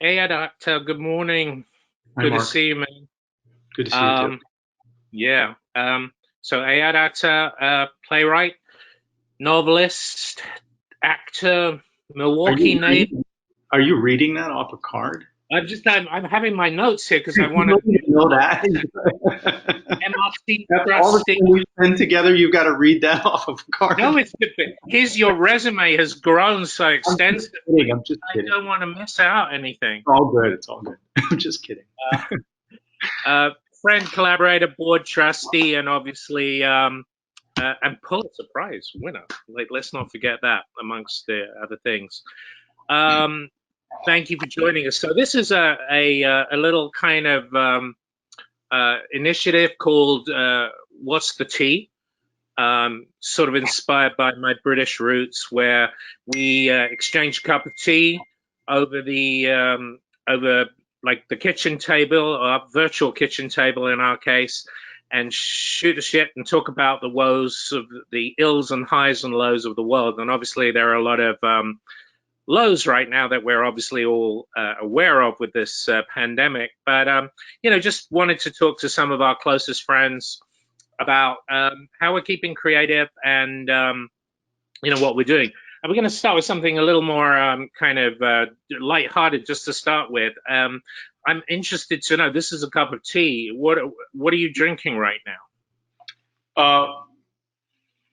Ayad Akhtar, good morning. Hi, Good to Mark. see you, man. Good to see you too. Um, yeah. So Ayad Akhtar, playwright, novelist, actor, Are Milwaukee you native. reading, are you reading that off a card? I'm having my notes here because I You want to don't even know that. MRC After all the trustee. time we've been together, you've got to read that off of a No, card. it's good. But your resume has grown so I'm just extensively. kidding. I'm just I kidding. don't want to miss out anything. It's all good. It's all good. I'm just kidding. Uh, Friend, collaborator, board trustee, and obviously and Pulitzer Prize winner. Like, let's not forget that amongst the other things. Um, Thank you for joining us. So this is a little kind of initiative called "What's the Tea?" Sort of inspired by my British roots, where we exchange a cup of tea over over like the kitchen table, or virtual kitchen table in our case, and shoot the shit and talk about the woes of the ills and highs and lows of the world. And obviously, there are a lot of lows right now that we're obviously all aware of with this pandemic. But just wanted to talk to some of our closest friends about how we're keeping creative and what we're doing. And we're going to start with something a little more kind of lighthearted, just to start with. I'm interested to know. This is a cup of tea. What are you drinking right now? Uh,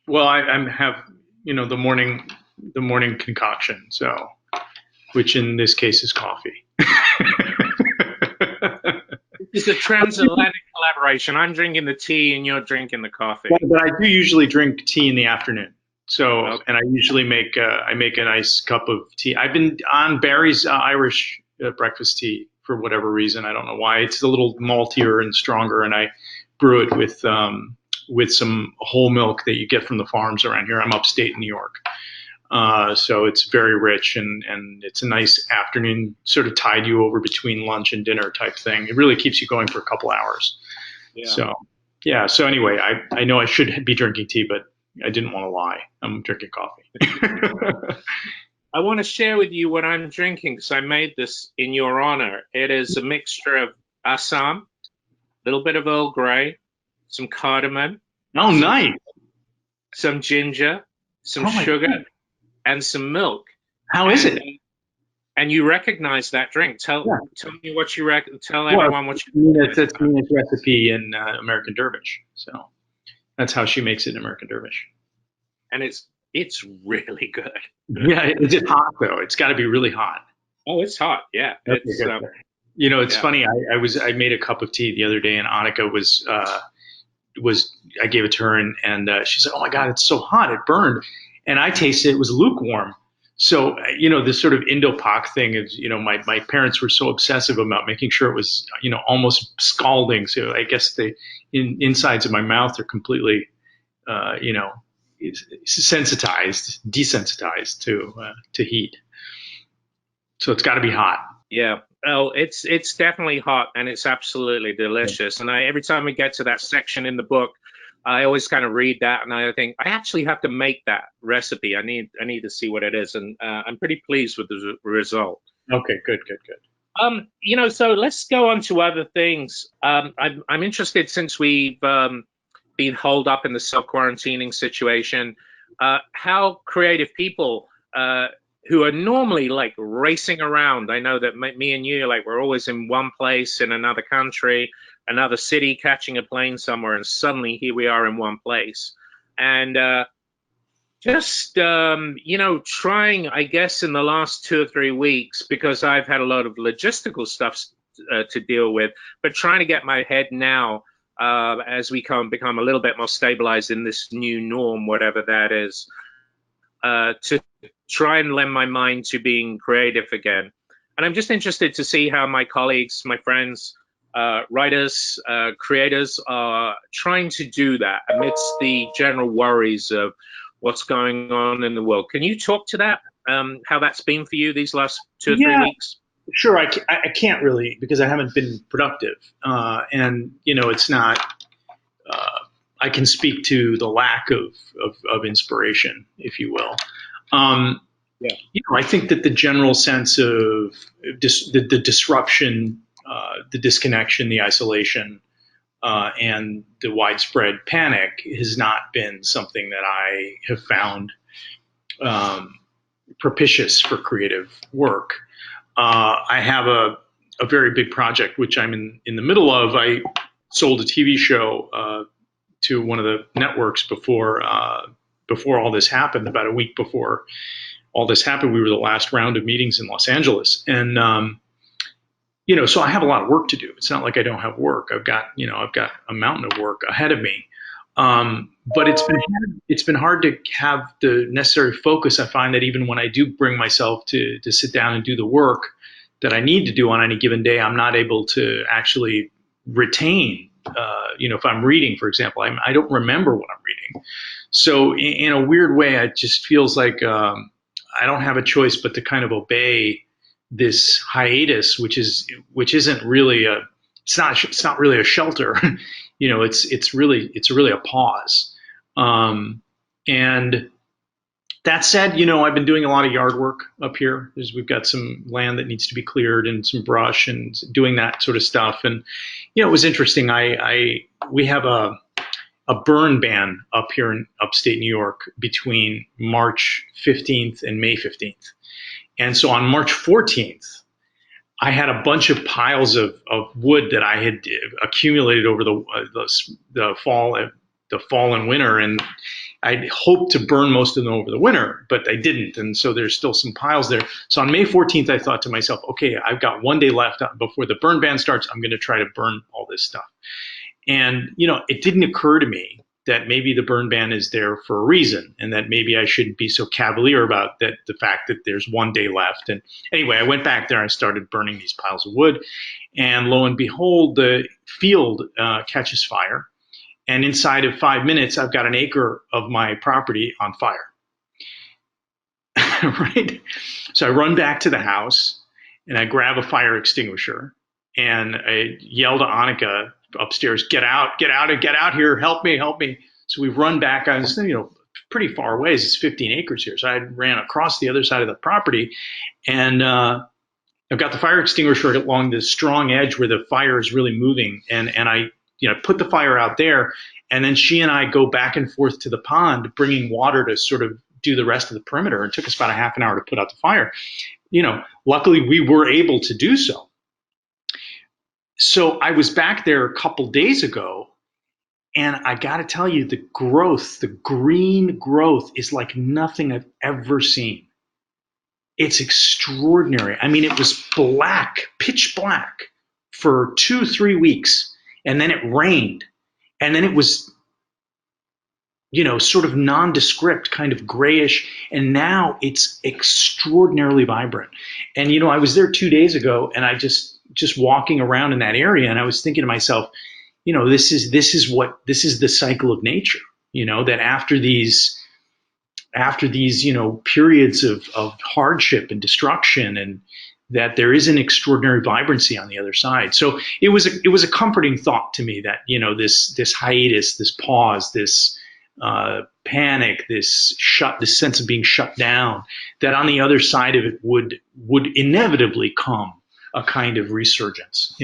well, I have the morning concoction, so which in this case is coffee. It's a transatlantic collaboration. I'm drinking the tea, and you're drinking the coffee. But I do usually drink tea in the afternoon. So, Okay. and I usually make a nice cup of tea. I've been on Barry's Irish breakfast tea for whatever reason. I don't know why. It's a little maltier and stronger, and I brew it with some whole milk that you get from the farms around here. I'm upstate in New York, so it's very rich and it's a nice afternoon sort of tide you over between lunch and dinner type thing. It really keeps you going for a couple hours. Yeah. So, yeah. So anyway, I know I should be drinking tea, but I didn't want to lie. I'm drinking coffee. I want to share with you what I'm drinking because I made this in your honor. It is a mixture of Assam, a little bit of Earl Grey, some cardamom, Oh, some nice. some ginger, some Oh my sugar, God. and some milk. How is And it? you recognize that drink. Yeah. Tell me what you tell Well, everyone what you It's recognize. Mina's recipe in American Dervish. So that's how she makes it in American Dervish. And it's really good. Yeah. Is it hot though? It's got to be really hot. Oh, it's hot. Yeah, Okay, it's good. It's yeah. funny. I made a cup of tea the other day, and Annika was I gave it to her, and she's like, "Oh my God, it's so hot, it burned." And I tasted it was lukewarm. So this sort of Indo-Pak thing is my parents were so obsessive about making sure it was almost scalding. So I guess the insides of my mouth are completely uh, you know desensitized to heat. So it's got to be hot. Yeah. Oh, it's definitely hot and it's absolutely delicious. And every time we get to that section in the book, I always kind of read that and I think I actually have to make that recipe. I need to see what it is, and I'm pretty pleased with the result. Okay, good, good, good. So let's go on to other things. I'm interested, since we've been holed up in the self-quarantining situation, how creative people who are normally like racing around. I know that me and you, like, we're always in one place in another country, another city, catching a plane somewhere, and suddenly here we are in one place. And just trying, I guess, in the last 2 or 3 weeks, because I've had a lot of logistical stuff to deal with, but trying to get my head now, as we become a little bit more stabilized in this new norm, whatever that is, to try and lend my mind to being creative again. And I'm just interested to see how my colleagues, my friends, writers, creators are trying to do that amidst the general worries of what's going on in the world. Can you talk to that? How that's been for you these last 2 or 3 weeks? Sure, I can't really because I haven't been productive, and it's not. Uh, I can speak to the lack of inspiration, if you will. Um, Yeah. I think that the general sense of the disruption, the disconnection, the isolation, and the widespread panic has not been something that I have found um, propitious for creative work. I have a very big project which I'm in the middle of. I sold a TV show to one of the networks before all this happened. About a week before all this happened, we were the last round of meetings in Los Angeles, and so I have a lot of work to do. It's not like I don't have work. I've got a mountain of work ahead of me. But it's been hard to have the necessary focus. I find that even when I do bring myself to sit down and do the work that I need to do on any given day, I'm not able to actually retain. If I'm reading, for example, I don't remember what I'm reading. So in a weird way, it just feels like I don't have a choice but to kind of obey this hiatus, which isn't really it's not really a shelter. It's really a pause. And that said, I've been doing a lot of yard work up here. We've got some land that needs to be cleared and some brush and doing that sort of stuff. And it was interesting. We have a burn ban up here in upstate New York between March 15th and May 15th. And so on March 14th, I had a bunch of piles of wood that I had accumulated over the fall and winter, and I hoped to burn most of them over the winter, but I didn't, and so there's still some piles there. So on May 14th, I thought to myself, okay, I've got one day left before the burn ban starts. I'm going to try to burn all this stuff. And it didn't occur to me that maybe the burn ban is there for a reason, and that maybe I shouldn't be so cavalier about the fact that there's one day left. And anyway, I went back there and I started burning these piles of wood, and lo and behold, the field catches fire. And inside of 5 minutes, I've got an acre of my property on fire. Right? So I run back to the house and I grab a fire extinguisher and I yell to Annika upstairs, get out here, help me. So we run back. I was, pretty far away. It's 15 acres here. So I ran across the other side of the property, and I've got the fire extinguisher along the strong edge where the fire is really moving. And I, put the fire out there, and then she and I go back and forth to the pond, bringing water to sort of do the rest of the perimeter. It took us about a half an hour to put out the fire. Luckily we were able to do so. So I was back there a couple days ago, and I got to tell you, the green growth is like nothing I've ever seen. It's extraordinary. I mean, it was black, pitch black for 2-3 weeks, and then it rained, and then it was, sort of nondescript, kind of grayish, and now it's extraordinarily vibrant. And, I was there 2 days ago, and I just walking around in that area, and I was thinking to myself, this is the cycle of nature, that after these periods of hardship and destruction, and that there is an extraordinary vibrancy on the other side. So it was a comforting thought to me that this hiatus, this pause, this panic, this sense of being shut down, that on the other side of it would inevitably come a kind of resurgence,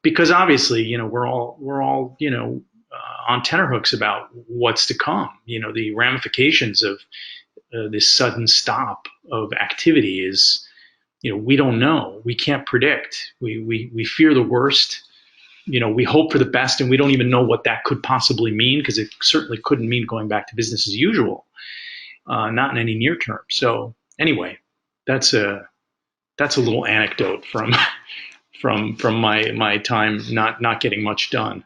because obviously, we're all on tenterhooks about what's to come. The ramifications of this sudden stop of activity is, we don't know. We can't predict. We fear the worst. We hope for the best, and we don't even know what that could possibly mean, because it certainly couldn't mean going back to business as usual, not in any near term. So anyway, that's a little anecdote from my time not getting much done.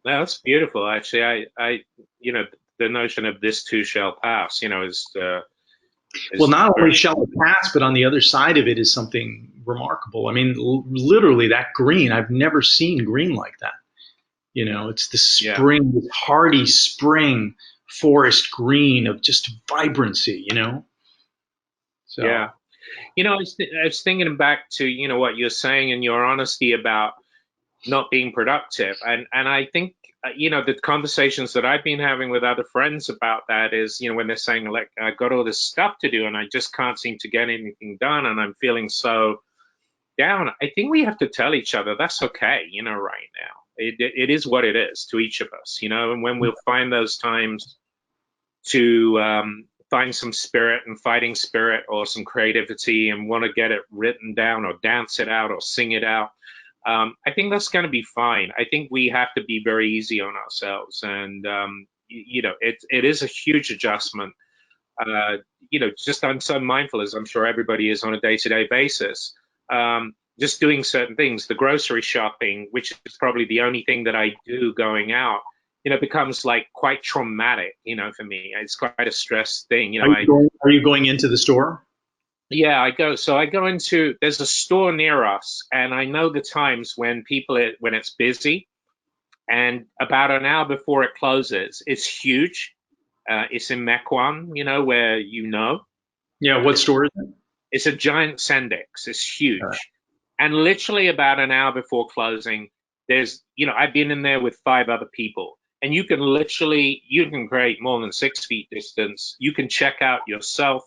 That's beautiful. Actually, I the notion of this too shall pass, is well, not only shall it pass, but on the other side of it is something remarkable. I mean, literally that green, I've never seen green like that. It's the spring, the hardy spring forest green of just vibrancy, So. Yeah. I was thinking back to, what you're saying and your honesty about, not being productive. And I think the conversations that I've been having with other friends about that is, when they're saying, like, I've got all this stuff to do and I just can't seem to get anything done and I'm feeling so down. I think we have to tell each other that's okay, right now. It is what it is to each of us, and when we'll find those times to find some spirit and fighting spirit or some creativity and want to get it written down or dance it out or sing it out, I think that's going to be fine. I think we have to be very easy on ourselves. And, it is a huge adjustment. Just I'm so mindful, as I'm sure everybody is on a day-to-day basis. Just doing certain things, the grocery shopping, which is probably the only thing that I do going out, becomes like quite traumatic, for me. It's quite a stress thing. Are you going into the store? Yeah, I go. So I go into, there's a store near us, and I know the times when when it's busy, and about an hour before it closes, it's huge. It's in Mequon, where Yeah, what store is it? it's a giant Sendix. It's huge. All right. And literally about an hour before closing, there's, I've been in there with 5 other people, and you can create more than 6 feet distance. You can check out yourself.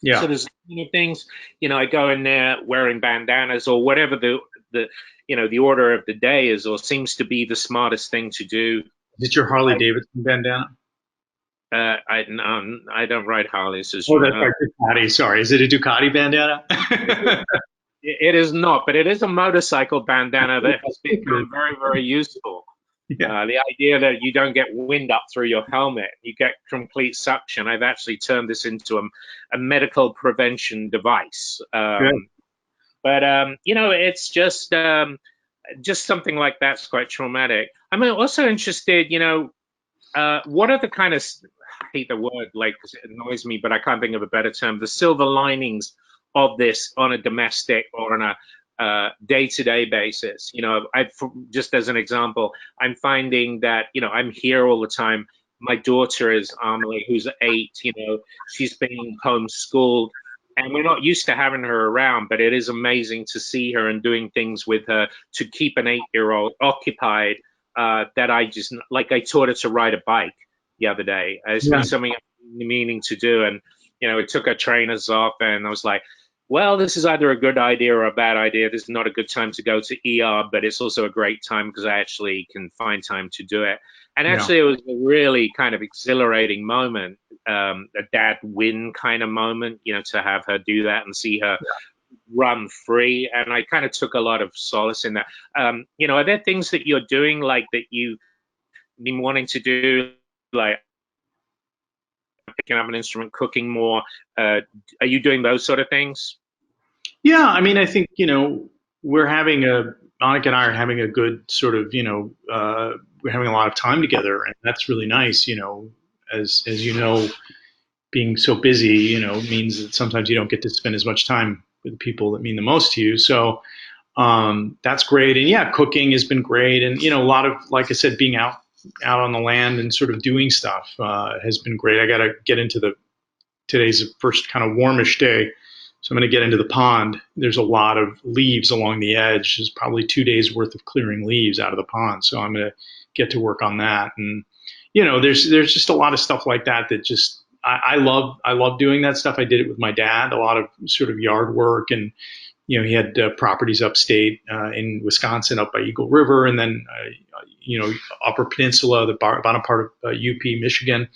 Yeah. So there's things, I go in there wearing bandanas or whatever the order of the day is, or seems to be the smartest thing to do. Is it your Harley Davidson bandana? I don't ride Harleys. Oh, that's right, Ducati. Sorry, is it a Ducati bandana? It is not, but it is a motorcycle bandana that has become very, very useful. Yeah. The idea that you don't get wind up through your helmet, you get complete suction. I've actually turned this into a medical prevention device. But it's just something like that's quite traumatic. I'm also interested, what are the kind of, I hate the word, like, because it annoys me, but I can't think of a better term, the silver linings of this on a domestic or on a day-to-day basis. Just as an example, I'm finding that, I'm here all the time. My daughter is Amelie, who's 8, she's being homeschooled, and we're not used to having her around, but it is amazing to see her and doing things with her to keep an 8-year-old occupied. That I taught her to ride a bike the other day. It's been something I've been meaning to do. And, it took her trainers off, and I was like, well, this is either a good idea or a bad idea. This is not a good time to go to ER, but it's also a great time because I actually can find time to do it. And actually, it was a really kind of exhilarating moment, a dad win kind of moment, to have her do that and see her run free. And I kind of took a lot of solace in that. Are there things that you're doing, like, that you've been wanting to do, like picking up an instrument, cooking more? Are you doing those sort of things? Yeah, I mean, I think, Monica and I are having a good sort of, we're having a lot of time together, and that's really nice, as being so busy, means that sometimes you don't get to spend as much time with the people that mean the most to you. So that's great. And yeah, cooking has been great. And, a lot of, like I said, being out on the land and sort of doing stuff has been great. I got to get into today's the first kind of warmish day. So I'm going to get into the pond. There's a lot of leaves along the edge. There's probably 2 days worth of clearing leaves out of the pond. So I'm going to get to work on that. And, there's just a lot of stuff like that just, I love doing that stuff. I did it with my dad, a lot of sort of yard work, and he had properties upstate in Wisconsin, up by Eagle River, and then Upper Peninsula, the bottom part of UP, Michigan,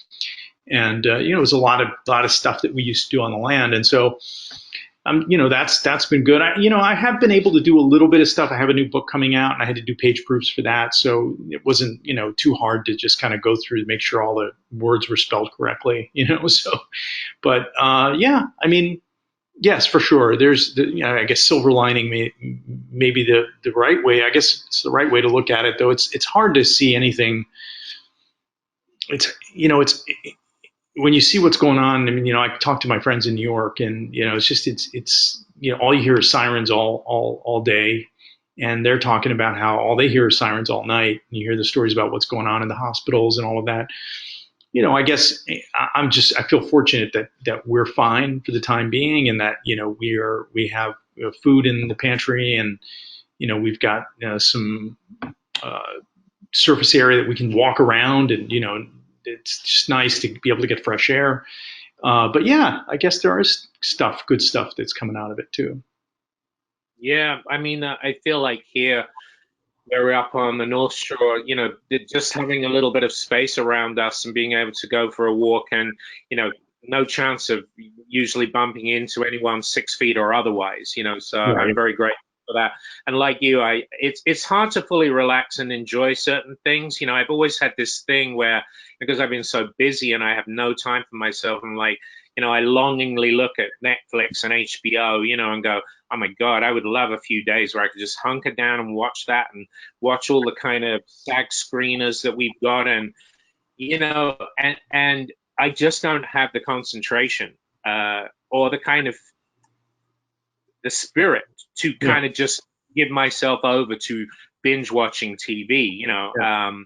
and it was a lot of stuff that we used to do on the land, and so that's been good. I have been able to do a little bit of stuff. I have a new book coming out, and I had to do page proofs for that, so it wasn't too hard to just kind of go through to make sure all the words were spelled correctly. So, but yeah, I mean, yes, for sure. There's I guess silver lining maybe the right way. I guess it's the right way to look at it, though. It's hard to see anything. It's when you see what's going on. I mean, I talk to my friends in New York, and it's all you hear is sirens all day, and they're talking about how all they hear is sirens all night. And you hear the stories about what's going on in the hospitals and all of that. I guess I feel fortunate that we're fine for the time being, and that we have food in the pantry, and we've got some surface area that we can walk around, and it's just nice to be able to get fresh air. But yeah, I guess there is good stuff that's coming out of it too. Yeah, I mean, I feel like here, where we're up on the North Shore, just having a little bit of space around us and being able to go for a walk, and no chance of usually bumping into anyone 6 feet or otherwise. So Right. I'm very grateful for that. And like you, it's hard to fully relax and enjoy certain things. I've always had this thing where, because I've been so busy and I have no time for myself, I'm like, I longingly look at Netflix and HBO, and go, oh my God, I would love a few days where I could just hunker down and watch that, and watch all the kind of SAG screeners that we've got. And, and I just don't have the concentration or the kind of the spirit to kind of just give myself over to binge watching TV. I'm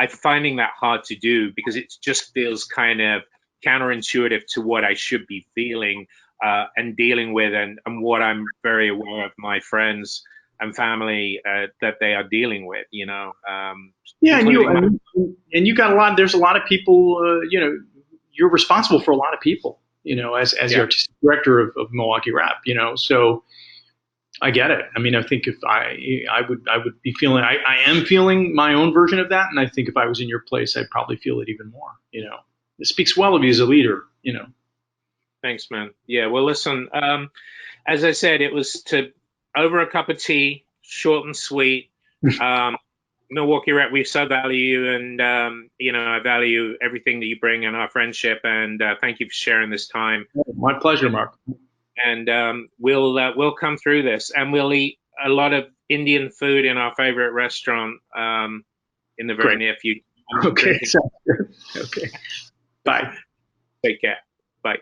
finding that hard to do because it just feels kind of counterintuitive to what I should be feeling and dealing with, and what I'm very aware of my friends and family that they are dealing with. Yeah, and you got a lot. There's a lot of people. You're responsible for a lot of people. As the artistic director of Milwaukee Rap. So I get it. I mean, I think if I would be feeling. I am feeling my own version of that, and I think if I was in your place, I'd probably feel it even more. It speaks well of you as a leader. Thanks, man. Yeah. Well, listen. As I said, it was over a cup of tea, short and sweet. Milwaukee Rep, we so value you, and I value everything that you bring in our friendship. And thank you for sharing this time. My pleasure, Mark. And we'll come through this, and we'll eat a lot of Indian food in our favorite restaurant in the very near future. Okay. Sounds good. Okay. Bye. Take care. Bye.